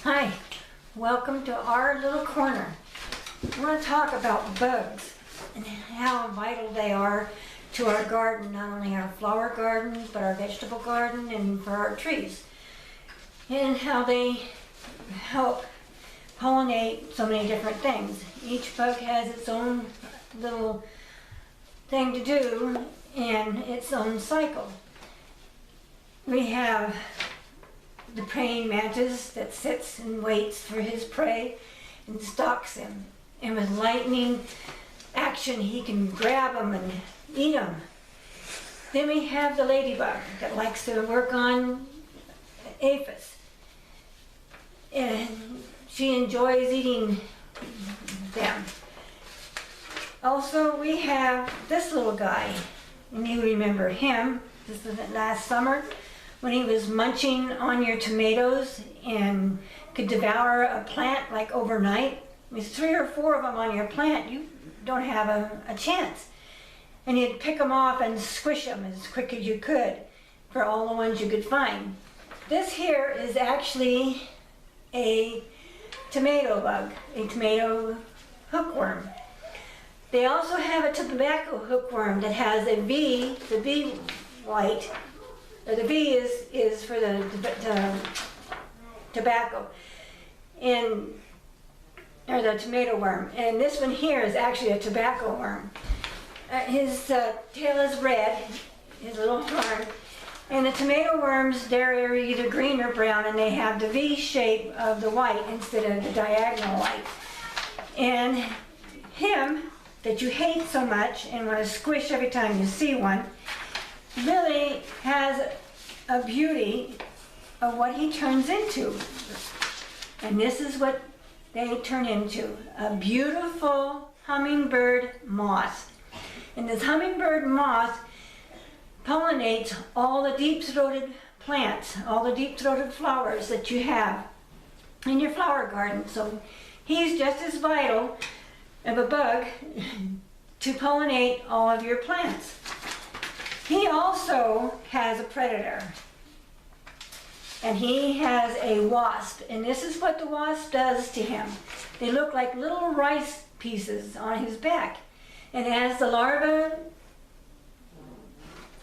Hi, welcome to our little corner. I want to talk about bugs and how vital they are to our garden, not only our flower garden, but our vegetable garden and for our trees. And how they help pollinate so many different things. Each bug has its own little thing to do and its own cycle. We have the praying mantis that sits and waits for his prey and stalks him. And with lightning action, he can grab them and eat them. Then we have the ladybug that likes to work on aphids. And she enjoys eating them. Also, we have this little guy, and you remember him. This was last summer when he was munching on your tomatoes and could devour a plant like overnight. There's 3 or 4 of them on your plant. You don't have a chance. And you'd pick them off and squish them as quick as you could for all the ones you could find. This here is actually a tomato bug, a tomato hookworm. They also have a tobacco hookworm that has a V, the V white, or the V is for the tobacco, and or the tomato worm. And this one here is actually a tobacco worm. His tail is red, his little horn. And the tomato worms, they're either green or brown, and they have the V shape of the white instead of the diagonal white. And him, that you hate so much and want to squish every time you see one, really has a beauty of what he turns into. And this is what they turn into, a beautiful hummingbird moth. And this hummingbird moth pollinates all the deep-throated plants, all the deep-throated flowers that you have in your flower garden. So he's just as vital of a bug to pollinate all of your plants. He also has a predator, and he has a wasp, and this is what the wasp does to him. They look like little rice pieces on his back, and as the larva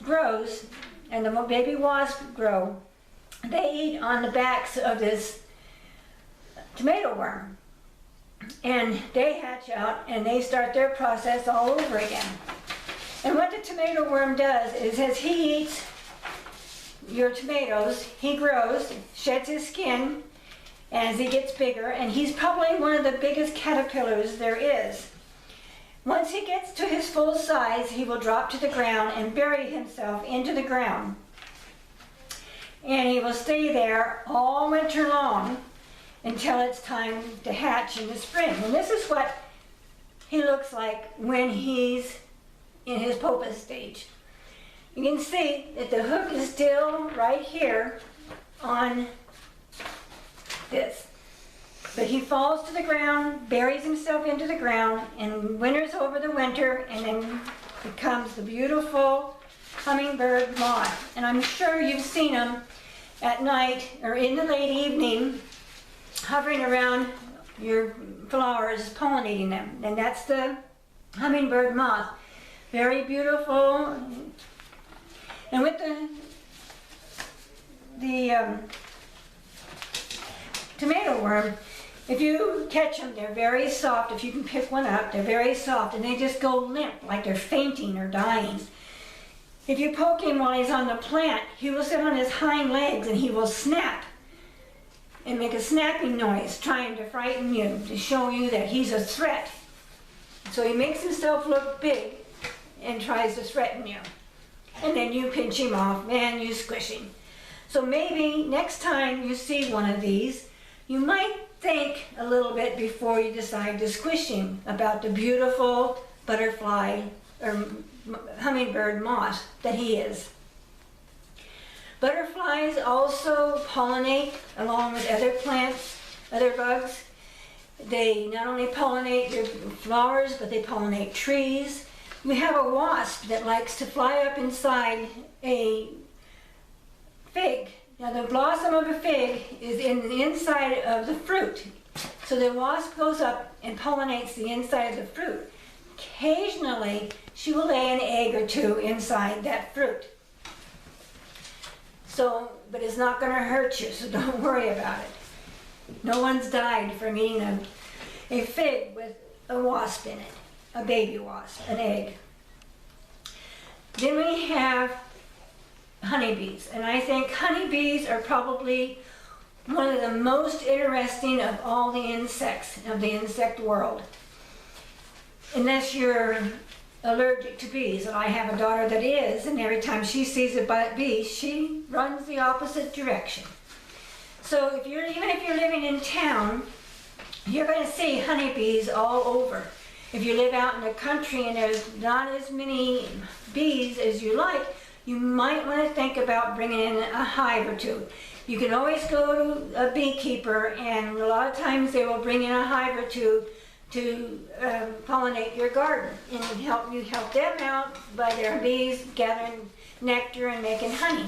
grows and the baby wasp grow, they eat on the backs of this tomato worm. And they hatch out and they start their process all over again. And what the tomato worm does is as he eats your tomatoes, he grows, sheds his skin as he gets bigger, and he's probably one of the biggest caterpillars there is. Once he gets to his full size, he will drop to the ground and bury himself into the ground. And he will stay there all winter long until it's time to hatch in the spring. And this is what he looks like when he's in his pupa stage. You can see that the hook is still right here on this. But he falls to the ground, buries himself into the ground, and winters over the winter, and then becomes the beautiful hummingbird moth. And I'm sure you've seen him at night or in the late evening hovering around your flowers, pollinating them. And that's the hummingbird moth. Very beautiful. And with the tomato worm, if you catch them, they're very soft. If you can pick one up, they're very soft, and they just go limp, like they're fainting or dying. If you poke him while he's on the plant, he will sit on his hind legs and he will snap and make a snapping noise, trying to frighten you, to show you that he's a threat. So he makes himself look big and tries to threaten you. And then you pinch him off and you squish him. So maybe next time you see one of these, you might think a little bit before you decide to squish him about the beautiful butterfly or hummingbird moth that he is. Butterflies also pollinate along with other plants, other bugs. They not only pollinate your flowers, but they pollinate trees. We have a wasp that likes to fly up inside a fig Now the blossom of a fig is in the inside of the fruit. So the wasp goes up and pollinates the inside of the fruit. Occasionally, she will lay an egg or two inside that fruit. So, but it's not going to hurt you, so don't worry about it. No one's died from eating a fig with a wasp in it, a baby wasp, an egg. Then we have honeybees, and I think honeybees are probably one of the most interesting of all the insects of the insect world. Unless you're allergic to bees, and I have a daughter that is, and every time she sees a bee, she runs the opposite direction. So even if you're living in town, you're going to see honeybees all over. If you live out in the country and there's not as many bees as you like, you might want to think about bringing in a hive or two. You can always go to a beekeeper, and a lot of times they will bring in a hive or two to pollinate your garden, and help them out by their bees gathering nectar and making honey.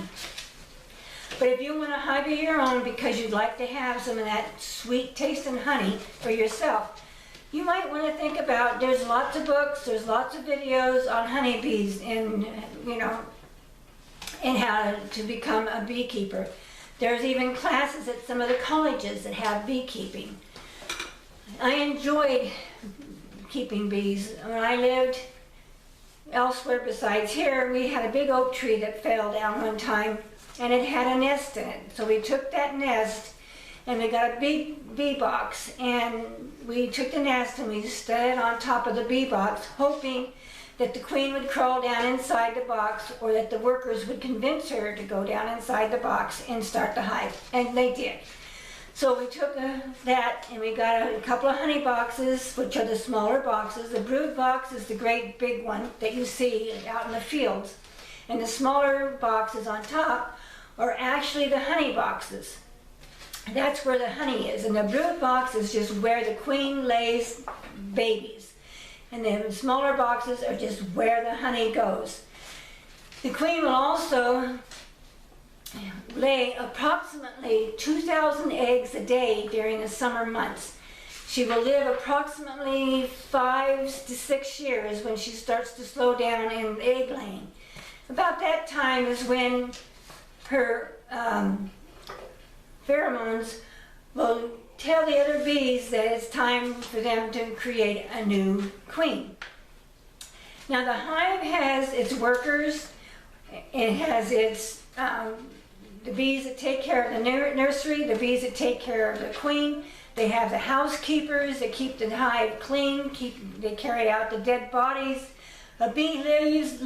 But if you want a hive of your own because you'd like to have some of that sweet tasting honey for yourself, you might want to think about, there's lots of books, there's lots of videos on honeybees and and how to become a beekeeper. There's even classes at some of the colleges that have beekeeping. I enjoyed keeping bees. When I lived elsewhere besides here, we had a big oak tree that fell down one time, and it had a nest in it. So we took that nest and we got a big bee box, and we took the nest and we stood it on top of the bee box, hoping that the queen would crawl down inside the box, or that the workers would convince her to go down inside the box and start the hive. And they did. So we took that and we got a couple of honey boxes, which are the smaller boxes. The brood box is the great big one that you see out in the fields. And the smaller boxes on top are actually the honey boxes. That's where the honey is. And the brood box is just where the queen lays babies. And the smaller boxes are just where the honey goes. The queen will also lay approximately 2,000 eggs a day during the summer months. She will live approximately 5 to 6 years when she starts to slow down in egg laying. About that time is when her pheromones will tell the other bees that it's time for them to create a new queen. Now the hive has its workers, it has its the bees that take care of the nursery, the bees that take care of the queen. They have the housekeepers that keep the hive clean, they carry out the dead bodies. A bee lives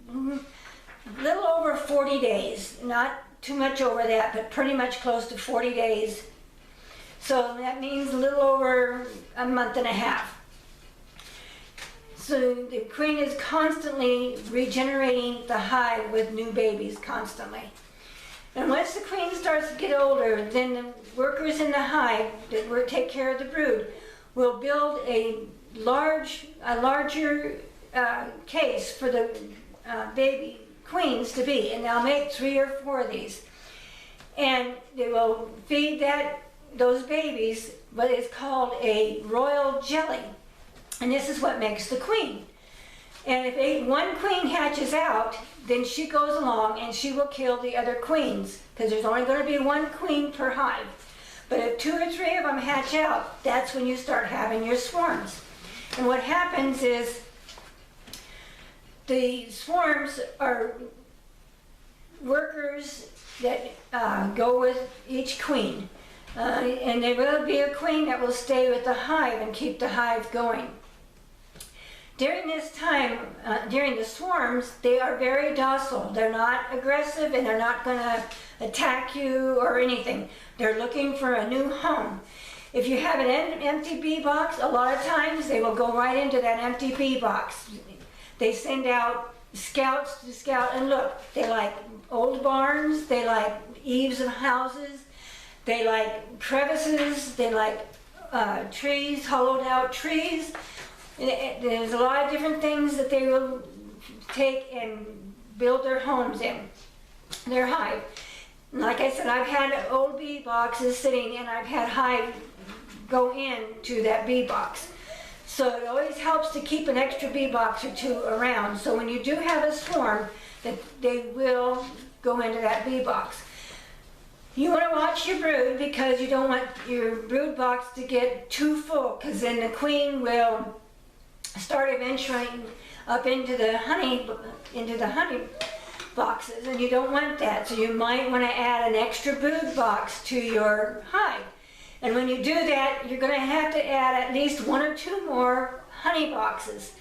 a little over 40 days, not too much over that, but pretty much close to 40 days. So that means a little over a month and a half. So the queen is constantly regenerating the hive with new babies constantly. And once the queen starts to get older, then the workers in the hive that take care of the brood will build a larger case for the baby queens to be, and they'll make 3 or 4 of these. And they will feed those babies what is called a royal jelly. And this is what makes the queen. And if one queen hatches out, then she goes along and she will kill the other queens, because there's only going to be 1 queen per hive. But if 2 or 3 of them hatch out, that's when you start having your swarms. And what happens is the swarms are workers that go with each queen. And there will be a queen that will stay with the hive and keep the hive going. During this time, during the swarms, they are very docile. They're not aggressive and they're not going to attack you or anything. They're looking for a new home. If you have an empty bee box, a lot of times they will go right into that empty bee box. They send out scouts to scout and look. They like old barns, they like eaves of houses, they like crevices, they like trees, hollowed out trees. There's a lot of different things that they will take and build their homes in, their hive. Like I said, I've had old bee boxes sitting and I've had hive go into that bee box. So it always helps to keep an extra bee box or two around. So when you do have a swarm, that they will go into that bee box. You want to watch your brood because you don't want your brood box to get too full, because then the queen will start venturing up into the honey boxes, and you don't want that. So you might want to add an extra brood box to your hive. And when you do that, you're going to have to add at least 1 or 2 more honey boxes.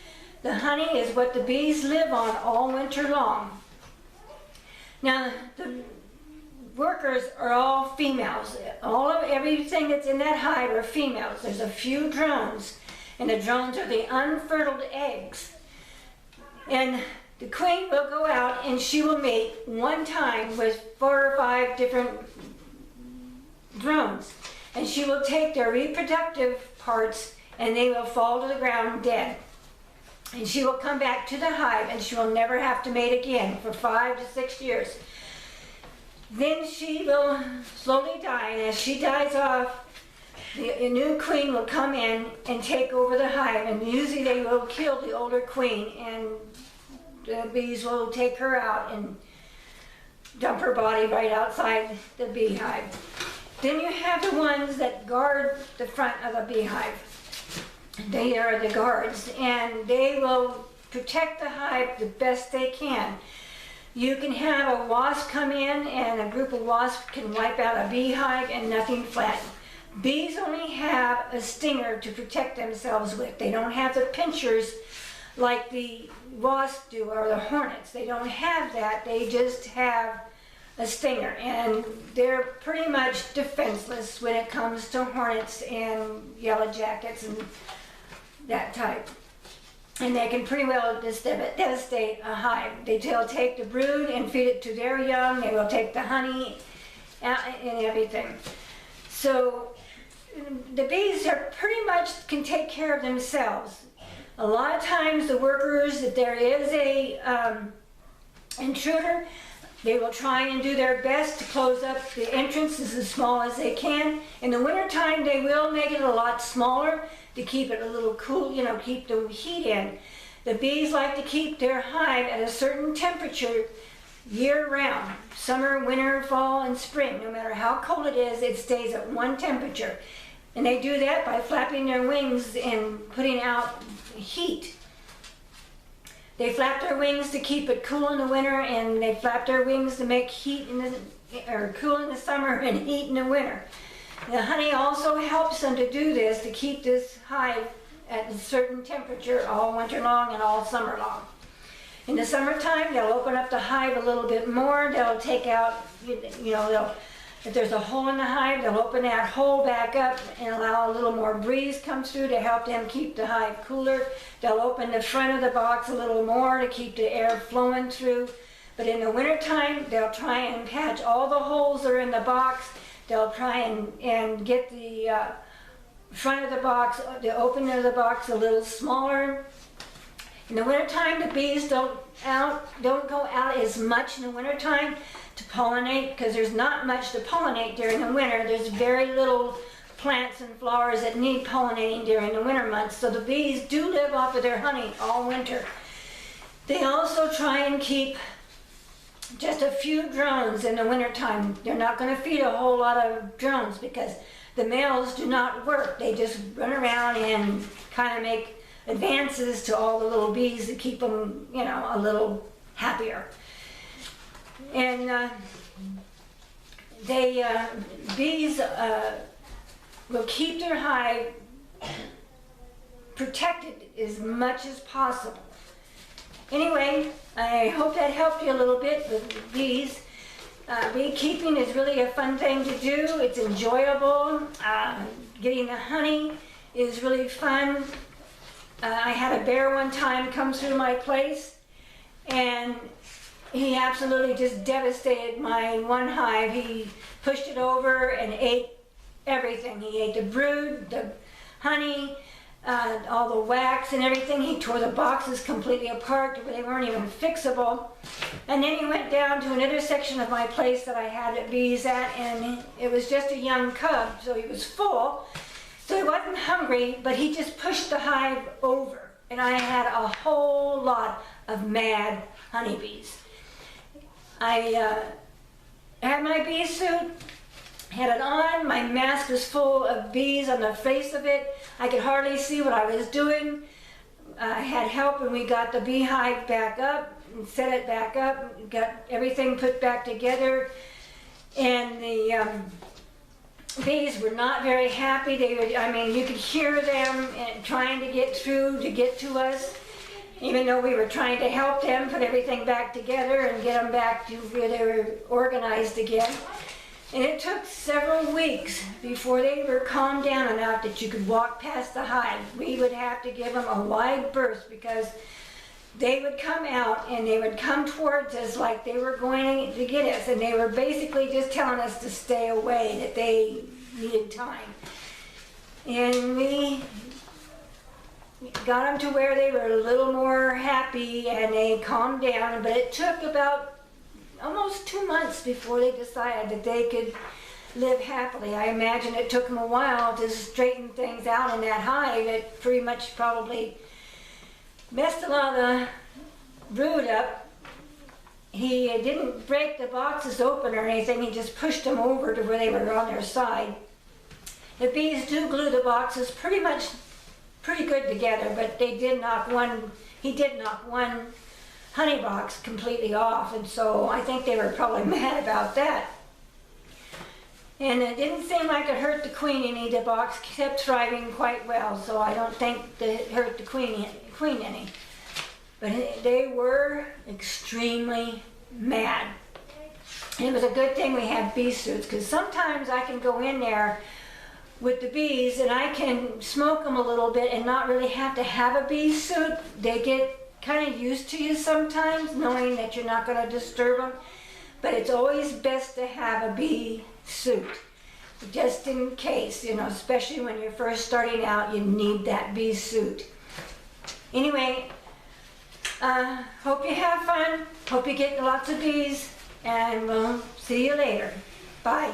The honey is what the bees live on all winter long. Now, the workers are all females. Everything that's in that hive are females. There's a few drones, and the drones are the unfertiled eggs. And the queen will go out and she will mate one time with 4 or 5 different drones. And she will take their reproductive parts and they will fall to the ground dead. And she will come back to the hive and she will never have to mate again for 5 to 6 years. Then she will slowly die, and as she dies off, the new queen will come in and take over the hive, and usually they will kill the older queen and the bees will take her out and dump her body right outside the beehive. Then you have the ones that guard the front of the beehive. They are the guards, and they will protect the hive the best they can. You can have a wasp come in, and a group of wasps can wipe out a beehive and nothing flatten. Bees only have a stinger to protect themselves with. They don't have the pinchers like the wasps do, or the hornets. They don't have that. They just have a stinger, and they're pretty much defenseless when it comes to hornets and yellow jackets and that type. And they can pretty well devastate a hive. They'll take the brood and feed it to their young. They will take the honey and everything. So the bees are pretty much can take care of themselves. A lot of times the workers, if there is a intruder, they will try and do their best to close up the entrances as small as they can. In the wintertime, they will make it a lot smaller to keep it a little cool, keep the heat in. The bees like to keep their hive at a certain temperature year-round. Summer, winter, fall, and spring. No matter how cold it is, it stays at one temperature. And they do that by flapping their wings and putting out heat. They flap their wings to keep it cool in the winter, and they flap their wings to make heat cool in the summer and heat in the winter. The honey also helps them to do this, to keep this hive at a certain temperature all winter long and all summer long. In the summertime, they'll open up the hive a little bit more. They'll take out, if there's a hole in the hive, they'll open that hole back up and allow a little more breeze come through to help them keep the hive cooler. They'll open the front of the box a little more to keep the air flowing through. But in the wintertime, they'll try and patch all the holes that are in the box. They'll try and get the front of the box, the opening of the box a little smaller. In the wintertime, the bees don't go out as much in the wintertime to pollinate, because there's not much to pollinate during the winter. There's very little plants and flowers that need pollinating during the winter months. So the bees do live off of their honey all winter. They also try and keep just a few drones in the wintertime. They're not going to feed a whole lot of drones because the males do not work. They just run around and kind of make advances to all the little bees to keep them, a little happier. And bees will keep their hive protected as much as possible. Anyway, I hope that helped you a little bit with bees. Beekeeping is really a fun thing to do. It's enjoyable. Getting the honey is really fun. I had a bear one time come through my place, and he absolutely just devastated my one hive. He pushed it over and ate everything. He ate the brood, the honey, all the wax and everything. He tore the boxes completely apart where they weren't even fixable. And then he went down to another section of my place that I had bees at, and it was just a young cub, so he was full. So he wasn't hungry, but he just pushed the hive over. And I had a whole lot of mad honeybees. I had my bee suit, had it on, my mask was full of bees on the face of it. I could hardly see what I was doing. I had help and we got the beehive back up and set it back up, got everything put back together. And the bees were not very happy. They were, I mean, you could hear them trying to get through to get to us, even though we were trying to help them put everything back together and get them back to where they were organized again. And it took several weeks before they were calmed down enough that you could walk past the hive. We would have to give them a wide berth because they would come out and they would come towards us like they were going to get us, and they were basically just telling us to stay away, that they needed time. And we got them to where they were a little more happy and they calmed down, but it took about almost 2 months before they decided that they could live happily. I imagine it took them a while to straighten things out in that hive. It pretty much probably messed a lot of the brood up. He didn't break the boxes open or anything, he just pushed them over to where they were on their side. The bees do glue the boxes pretty good together, but he did knock one honey box completely off, and so I think they were probably mad about that. And it didn't seem like it hurt the queen any. The box kept thriving quite well, so I don't think that it hurt the queen any. But they were extremely mad. And it was a good thing we had bee suits, because sometimes I can go in there with the bees and I can smoke them a little bit and not really have to have a bee suit. They get kind of used to you sometimes, knowing that you're not going to disturb them. But it's always best to have a bee suit, just in case, you know, especially when you're first starting out, you need that bee suit. Anyway, hope you have fun, hope you get lots of bees, and we'll see you later. Bye.